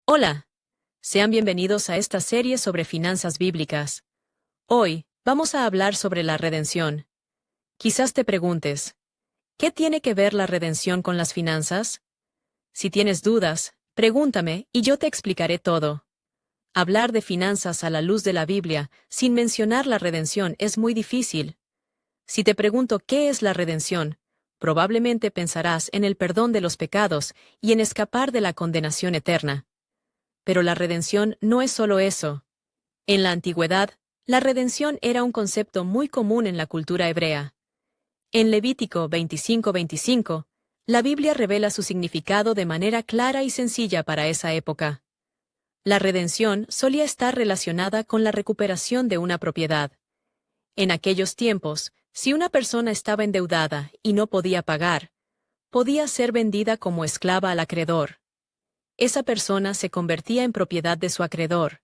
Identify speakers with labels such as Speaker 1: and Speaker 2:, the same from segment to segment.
Speaker 1: Hola, sean bienvenidos a esta serie sobre finanzas bíblicas. Hoy, vamos a hablar sobre la redención. Quizás te preguntes, ¿qué tiene que ver la redención con las finanzas? Si tienes dudas, pregúntame y yo te explicaré todo. Hablar de finanzas a la luz de la Biblia, sin mencionar la redención, es muy difícil. Si te pregunto qué es la redención, probablemente pensarás en el perdón de los pecados y en escapar de la condenación eterna. Pero la redención no es solo eso. En la antigüedad, la redención era un concepto muy común en la cultura hebrea. En Levítico 25:25, la Biblia revela su significado de manera clara y sencilla para esa época. La redención solía estar relacionada con la recuperación de una propiedad. En aquellos tiempos, si una persona estaba endeudada y no podía pagar, podía ser vendida como esclava al acreedor. Esa persona se convertía en propiedad de su acreedor.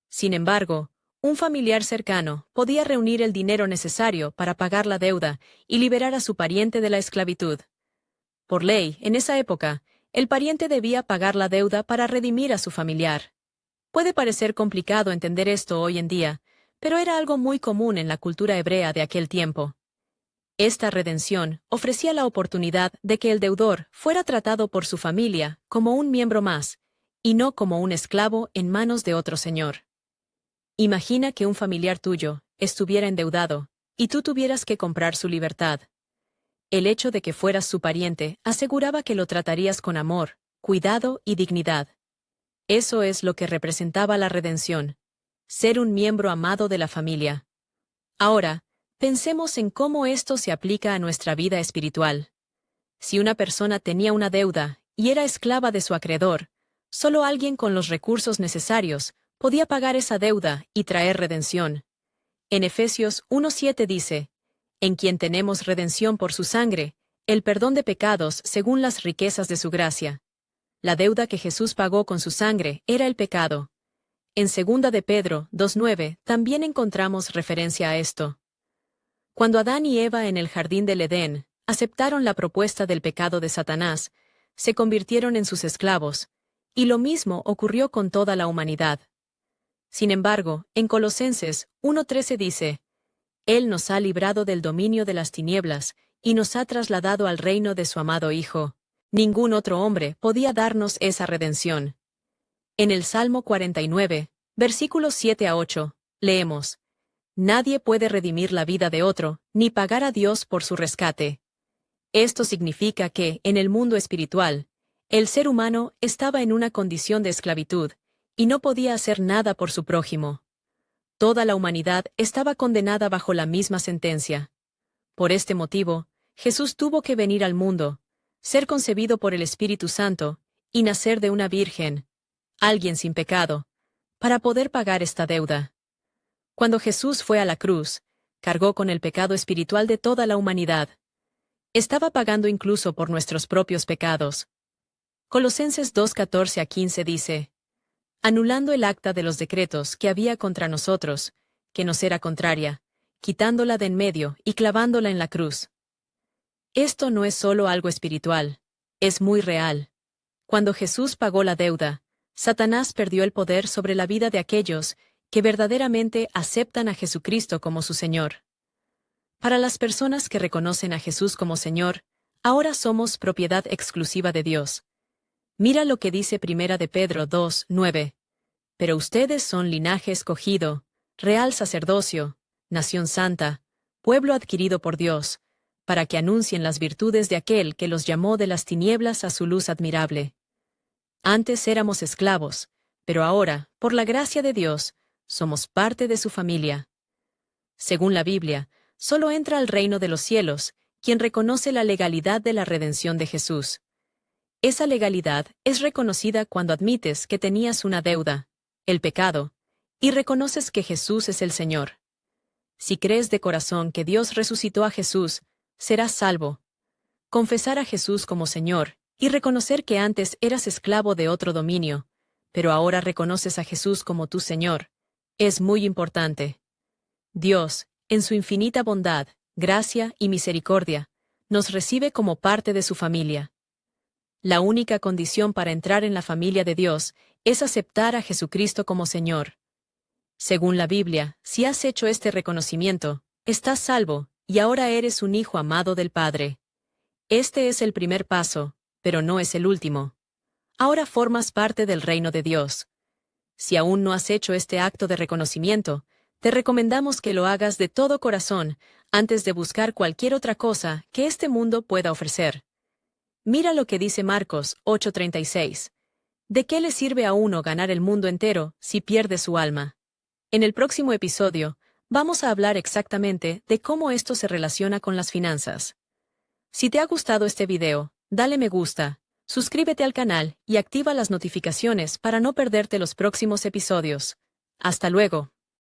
Speaker 1: Sin embargo, un familiar cercano podía reunir el dinero necesario para pagar la deuda y liberar a su pariente de la esclavitud. Por ley, en esa época, el pariente debía pagar la deuda para redimir a su familiar. Puede parecer complicado entender esto hoy en día, pero era algo muy común en la cultura hebrea de aquel tiempo. Esta redención ofrecía la oportunidad de que el deudor fuera tratado por su familia como un miembro más, y no como un esclavo en manos de otro señor. Imagina que un familiar tuyo estuviera endeudado, y tú tuvieras que comprar su libertad. El hecho de que fueras su pariente aseguraba que lo tratarías con amor, cuidado y dignidad. Eso es lo que representaba la redención, ser un miembro amado de la familia. Ahora, pensemos en cómo esto se aplica a nuestra vida espiritual. Si una persona tenía una deuda y era esclava de su acreedor, solo alguien con los recursos necesarios podía pagar esa deuda y traer redención. En Efesios 1:7 dice, en quien tenemos redención por su sangre, el perdón de pecados según las riquezas de su gracia. La deuda que Jesús pagó con su sangre era el pecado. En 2 de Pedro 2:9 también encontramos referencia a esto. Cuando Adán y Eva en el jardín del Edén aceptaron la propuesta del pecado de Satanás, se convirtieron en sus esclavos, y lo mismo ocurrió con toda la humanidad. Sin embargo, en Colosenses 1:13 dice, Él nos ha librado del dominio de las tinieblas y nos ha trasladado al reino de su amado Hijo. Ningún otro hombre podía darnos esa redención. En el Salmo 49, versículos 7 a 8, leemos, Nadie puede redimir la vida de otro, ni pagar a Dios por su rescate. Esto significa que, en el mundo espiritual, el ser humano estaba en una condición de esclavitud, y no podía hacer nada por su prójimo. Toda la humanidad estaba condenada bajo la misma sentencia. Por este motivo, Jesús tuvo que venir al mundo, ser concebido por el Espíritu Santo, y nacer de una virgen, alguien sin pecado, para poder pagar esta deuda. Cuando Jesús fue a la cruz, cargó con el pecado espiritual de toda la humanidad. Estaba pagando incluso por nuestros propios pecados. Colosenses 2:14 a 15 dice, anulando el acta de los decretos que había contra nosotros, que nos era contraria, quitándola de en medio y clavándola en la cruz. Esto no es solo algo espiritual, es muy real. Cuando Jesús pagó la deuda, Satanás perdió el poder sobre la vida de aquellos que verdaderamente aceptan a Jesucristo como su Señor. Para las personas que reconocen a Jesús como Señor, ahora somos propiedad exclusiva de Dios. Mira lo que dice 1 de Pedro 2:9. Pero ustedes son linaje escogido, real sacerdocio, nación santa, pueblo adquirido por Dios, para que anuncien las virtudes de aquel que los llamó de las tinieblas a su luz admirable. Antes éramos esclavos, pero ahora, por la gracia de Dios, somos parte de su familia. Según la Biblia, solo entra al reino de los cielos quien reconoce la legalidad de la redención de Jesús. Esa legalidad es reconocida cuando admites que tenías una deuda, el pecado, y reconoces que Jesús es el Señor. Si crees de corazón que Dios resucitó a Jesús, serás salvo. Confesar a Jesús como Señor y reconocer que antes eras esclavo de otro dominio, pero ahora reconoces a Jesús como tu Señor, es muy importante. Dios, en su infinita bondad, gracia y misericordia, nos recibe como parte de su familia. La única condición para entrar en la familia de Dios es aceptar a Jesucristo como Señor. Según la Biblia, si has hecho este reconocimiento, estás salvo, y ahora eres un hijo amado del Padre. Este es el primer paso, pero no es el último. Ahora formas parte del reino de Dios. Si aún no has hecho este acto de reconocimiento, te recomendamos que lo hagas de todo corazón, antes de buscar cualquier otra cosa que este mundo pueda ofrecer. Mira lo que dice Marcos 8:36. ¿De qué le sirve a uno ganar el mundo entero si pierde su alma? En el próximo episodio, vamos a hablar exactamente de cómo esto se relaciona con las finanzas. Si te ha gustado este video, dale me gusta, suscríbete al canal y activa las notificaciones para no perderte los próximos episodios. Hasta luego.